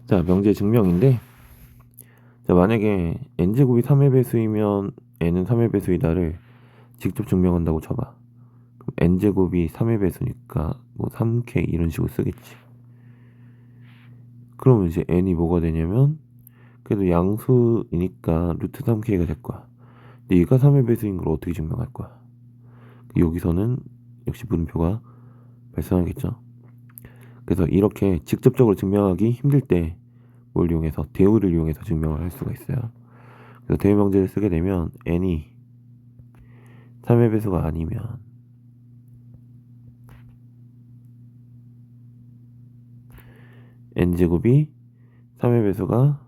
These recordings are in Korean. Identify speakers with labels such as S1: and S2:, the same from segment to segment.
S1: 자, 명제 증명인데, 자, 만약에 n제곱이 3의 배수이면 n은 3의 배수이다를 직접 증명한다고 쳐봐. 그럼 n제곱이 3의 배수니까 뭐 3k 이런 식으로 쓰겠지. 그러면 이제 n이 뭐가 되냐면 그래도 양수이니까 루트 3k가 될 거야. 근데 얘가 3의 배수인 걸 어떻게 증명할 거야? 여기서는 역시 물음표가 발생하겠죠. 그래서 이렇게 직접적으로 증명하기 힘들 때 뭘 이용해서 대우를 이용해서 증명을 할 수가 있어요. 그래서 대우 명제를 쓰게 되면 n이 3의 배수가 아니면 n제곱이 3의 배수가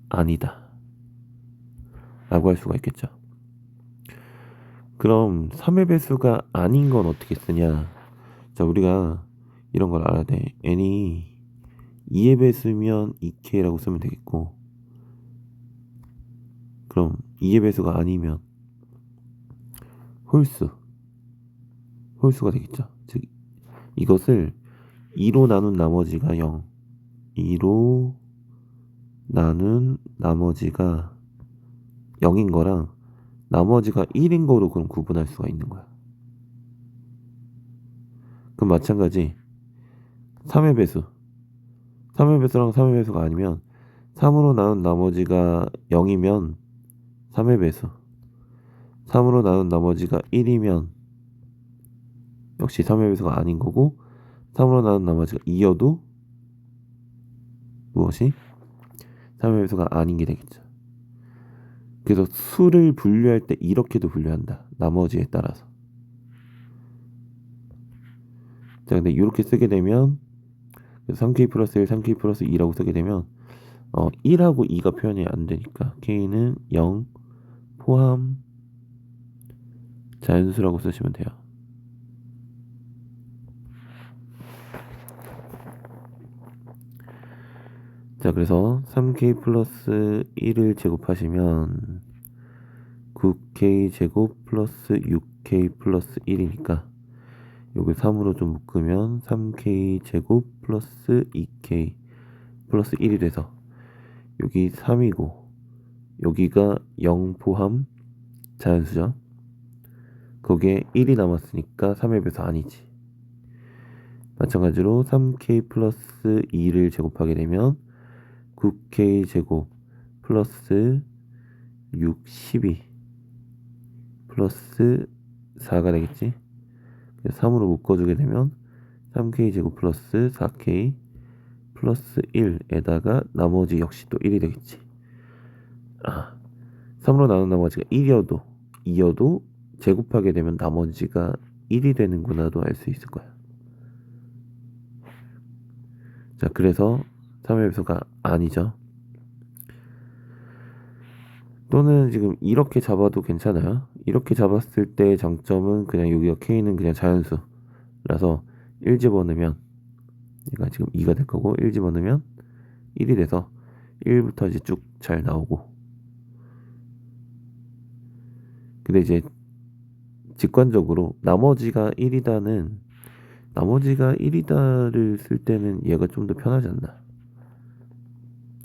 S1: 아니다 라고 할 수가 있겠죠. 그럼 3의 배수가 아닌 건 어떻게 쓰냐. 자, 우리가 이런 걸 알아야 돼. n이 2의 배수면 2k라고 쓰면 되겠고, 그럼 2의 배수가 아니면 홀수가 되겠죠. 즉 이것을 2로 나눈 나머지가 0, 2로 나눈 나머지가 0인 거랑 나머지가 1인 거로 그럼 구분할 수가 있는 거야. 그럼 마찬가지 3의 배수 3의 배수랑 3의 배수가 아니면 3으로 나눈 나머지가 0이면 3의 배수, 3으로 나눈 나머지가 1이면 역시 3의 배수가 아닌 거고, 3으로 나눈 나머지가 2여도 무엇이? 3의 배수가 아닌 게 되겠죠. 그래서 수를 분류할 때 이렇게도 분류한다. 나머지에 따라서. 자, 근데 이렇게 쓰게 되면 3k 플러스 1, 3k 플러스 2라고 쓰게 되면 1하고 2가 표현이 안 되니까 k는 0 포함 자연수라고 쓰시면 돼요. 자, 그래서 3k 플러스 1을 제곱하시면 9k 제곱 플러스 6k 플러스 1이니까 여기 3으로 좀 묶으면 3k 제곱 플러스 2k 플러스 1이 돼서 여기 3이고 여기가 0 포함 자연수죠. 거기에 1이 남았으니까 3의 배수 아니지. 마찬가지로 3k 플러스 2를 제곱하게 되면 9k 제곱 플러스 6, 12 플러스 4가 되겠지. 3으로 묶어주게 되면 3k 제곱 플러스 4k 플러스 1에다가 나머지 역시 또 1이 되겠지. 3으로 나눈 나머지가 1이어도 2여도 제곱하게 되면 나머지가 1이 되는구나도 알 수 있을 거야. 자, 그래서 3의 배수가 아니죠. 또는 지금 이렇게 잡아도 괜찮아요. 이렇게 잡았을 때의 장점은 그냥 여기가 k는 그냥 자연수라서 1 집어넣으면 얘가 지금 2가 될 거고 1 집어넣으면 1이 돼서 1부터 이제 쭉 잘 나오고, 근데 이제 직관적으로 나머지가 1이다를 쓸 때는 얘가 좀 더 편하지 않나.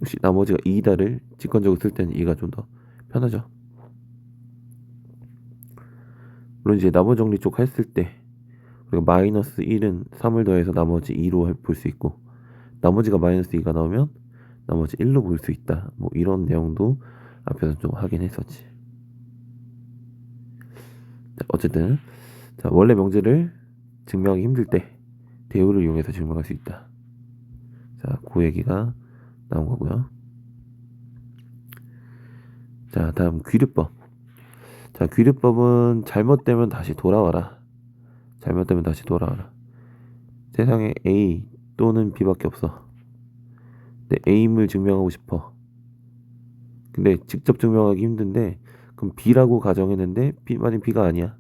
S1: 혹시 나머지가 2다를 직관적으로 쓸 때는 얘가 좀 더 편하죠. 물론 이제 나머지 정리 쪽 했을 때 우리가 마이너스 1은 3을 더해서 나머지 2로 볼 수 있고, 나머지가 마이너스 2가 나오면 나머지 1로 볼 수 있다. 뭐 이런 내용도 앞에서 좀 하긴 했었지. 자, 어쨌든 자, 원래 명제를 증명하기 힘들 때 대우를 이용해서 증명할 수 있다. 자, 그 얘기가 나온 거고요. 자, 다음 귀류법. 자, 귀류법은 잘못되면 다시 돌아와라. 세상에 A 또는 B밖에 없어. 근데 A임을 증명하고 싶어. 근데 직접 증명하기 힘든데 그럼 B라고 가정했는데 만약 B가 아니야.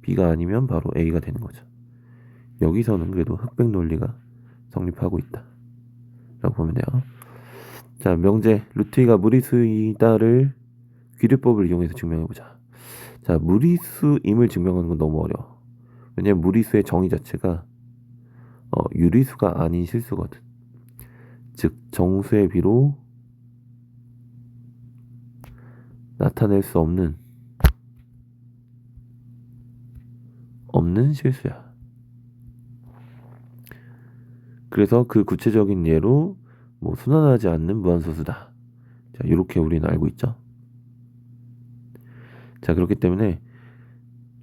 S1: B가 아니면 바로 A가 되는 거죠. 여기서는 그래도 흑백 논리가 성립하고 있다 라고 보면 돼요. 자, 명제 루트가 무리수이다를 귀류법을 이용해서 증명해보자. 자, 무리수임을 증명하는 건 너무 어려워. 왜냐면 무리수의 정의 자체가 유리수가 아닌 실수거든. 즉 정수의 비로 나타낼 수 없는 실수야. 그래서 그 구체적인 예로 뭐 순환하지 않는 무한소수다. 자, 이렇게 우리는 알고 있죠. 자, 그렇기 때문에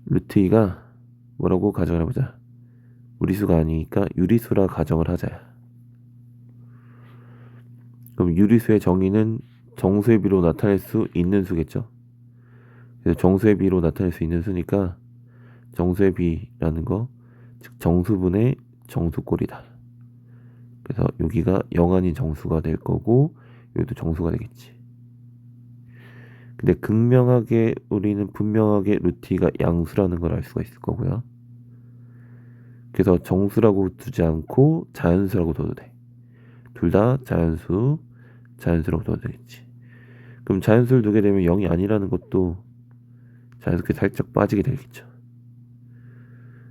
S1: 루트 2가 뭐라고 가정을 해보자. 무리수가 아니니까 유리수라 가정을 하자야. 그럼 유리수의 정의는 정수의 비로 나타낼 수 있는 수겠죠. 그래서 정수의 비로 나타낼 수 있는 수니까 정수의 비라는 거, 즉 정수분의 정수꼴이다. 그래서 여기가 0 아닌 정수가 될 거고 여기도 정수가 되겠지. 근데 극명하게 우리는 분명하게 루트 2가 양수라는 걸 알 수가 있을 거고요. 그래서 정수라고 두지 않고 자연수라고 둬도 돼. 둘 다 자연수라고 둬도 되겠지. 그럼 자연수를 두게 되면 0이 아니라는 것도 자연스럽게 살짝 빠지게 되겠죠.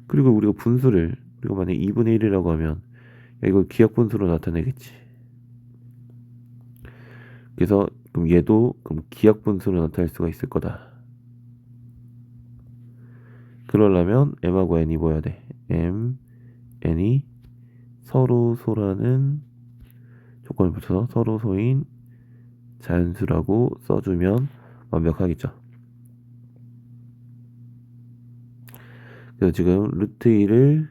S1: 그리고 우리가 분수를 우리가 만약에 2분의 1이라고 하면 이걸 기하분수로 나타내겠지. 그래서 그럼 얘도 그럼 기하분수로 나타낼 수가 있을 거다. 그러려면 m하고 n이 뭐야 돼? m, n이 서로 소라는 조건을 붙여서 서로 소인 자연수라고 써주면 완벽하겠죠. 그래서 지금 루트 2를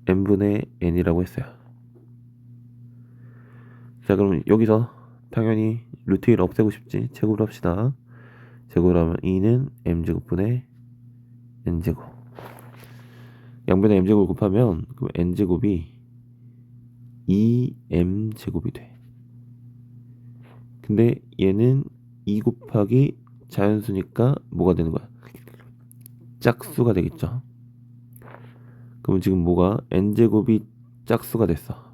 S1: n분의 n이라고 했어요. 자, 그럼 여기서 당연히 루트 1 없애고 싶지. 제곱을 합시다. 제곱을 하면 2는 m제곱분의 n제곱. 양변에 m제곱을 곱하면 그럼 n제곱이 2m제곱이 돼. 근데 얘는 2 곱하기 자연수니까 뭐가 되는 거야? 짝수가 되겠죠. 그럼 지금 뭐가 n제곱이 짝수가 됐어.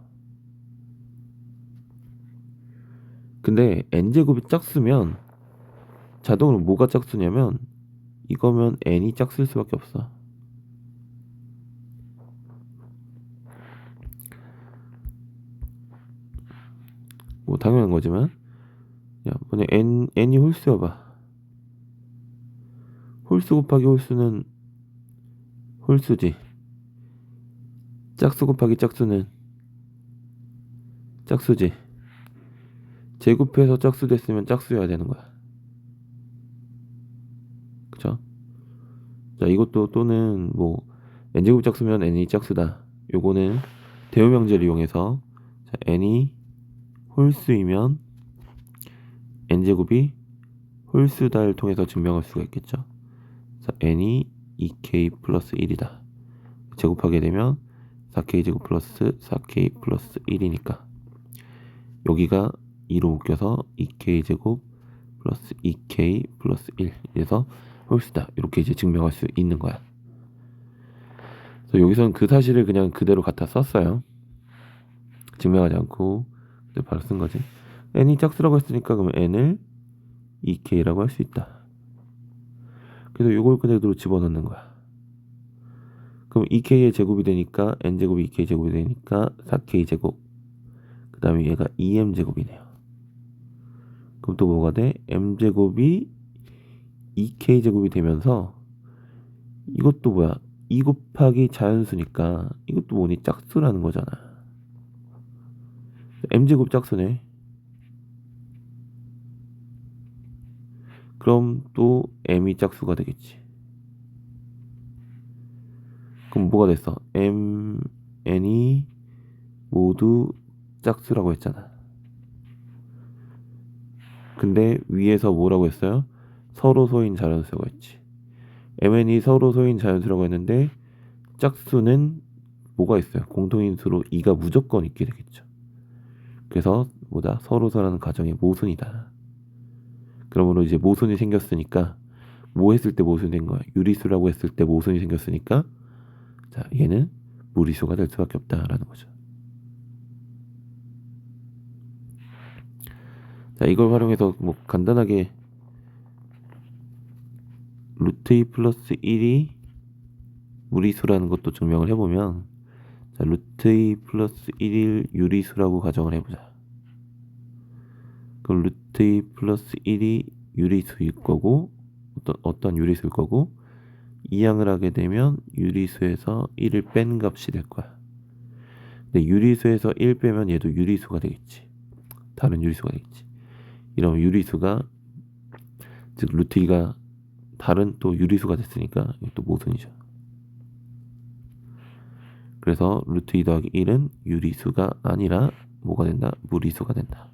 S1: 근데 n제곱이 짝수면 자동으로 뭐가 짝수냐면 이거면 n이 짝수일 수밖에 없어. 뭐 당연한 거지만 야, 만약 n이 홀수여봐. 홀수 곱하기 홀수는 홀수지. 짝수 곱하기 짝수는 짝수지. 제곱해서 짝수 됐으면 짝수여야 되는 거야. 그쵸? 자, 이것도 또는 뭐 n제곱 짝수면 n이 짝수다. 요거는 대우명제를 이용해서 자, n이 홀수이면 n제곱이 홀수다를 통해서 증명할 수가 있겠죠. 자, n이 2k 플러스 1이다. 제곱하게 되면 4k 제곱 플러스 4k 플러스 1이니까 여기가 2로 묶여서 2k 제곱 플러스 2k 플러스 1 이래서 홀수다. 이렇게 이제 증명할 수 있는 거야. 그래서 여기서는 그 사실을 그냥 그대로 갖다 썼어요. 증명하지 않고 바로 쓴 거지. n이 짝수라고 했으니까 그러면 n을 2k라고 할 수 있다. 그래서 이걸 그대로 집어넣는 거야. 그럼 2k의 제곱이 되니까 n제곱이 2k 제곱이 되니까 4k 제곱. 그 다음에 얘가 2m 제곱이네요. 그럼 또 뭐가 돼? m제곱이 2k 제곱이 되면서 이것도 뭐야? 2 곱하기 자연수니까 이것도 뭐니? 짝수라는 거잖아. m제곱 짝수네. 그럼 또 m이 짝수가 되겠지. 그럼 뭐가 됐어? m, n이 모두 짝수라고 했잖아. 근데 위에서 뭐라고 했어요? 서로 소인 자연수라고 했지. mn이 서로 소인 자연수라고 했는데 짝수는 뭐가 있어요? 공통인수로 2가 무조건 있게 되겠죠. 그래서 뭐다? 서로서라는 가정의 모순이다. 그러므로 이제 모순이 생겼으니까 뭐 했을 때 모순이 된 거야? 유리수라고 했을 때 모순이 생겼으니까 자, 얘는 무리수가 될 수밖에 없다라는 거죠. 자, 이걸 활용해서 뭐 간단하게 루트 2 플러스 1이 무리수라는 것도 증명을 해보면 자, 루트 2 플러스 1일 유리수라고 가정을 해보자. 그럼 루트 2 플러스 1이 유리수일 거고, 어떤 유리수일 거고, 이항을 하게 되면 유리수에서 1을 뺀 값이 될 거야. 근데 유리수에서 1 빼면 얘도 유리수가 되겠지. 다른 유리수가 되겠지. 이러면 유리수가, 즉 루트 2가 다른 또 유리수가 됐으니까 또 모순이죠. 그래서 루트 2 더하기 1은 유리수가 아니라 뭐가 된다? 무리수가 된다.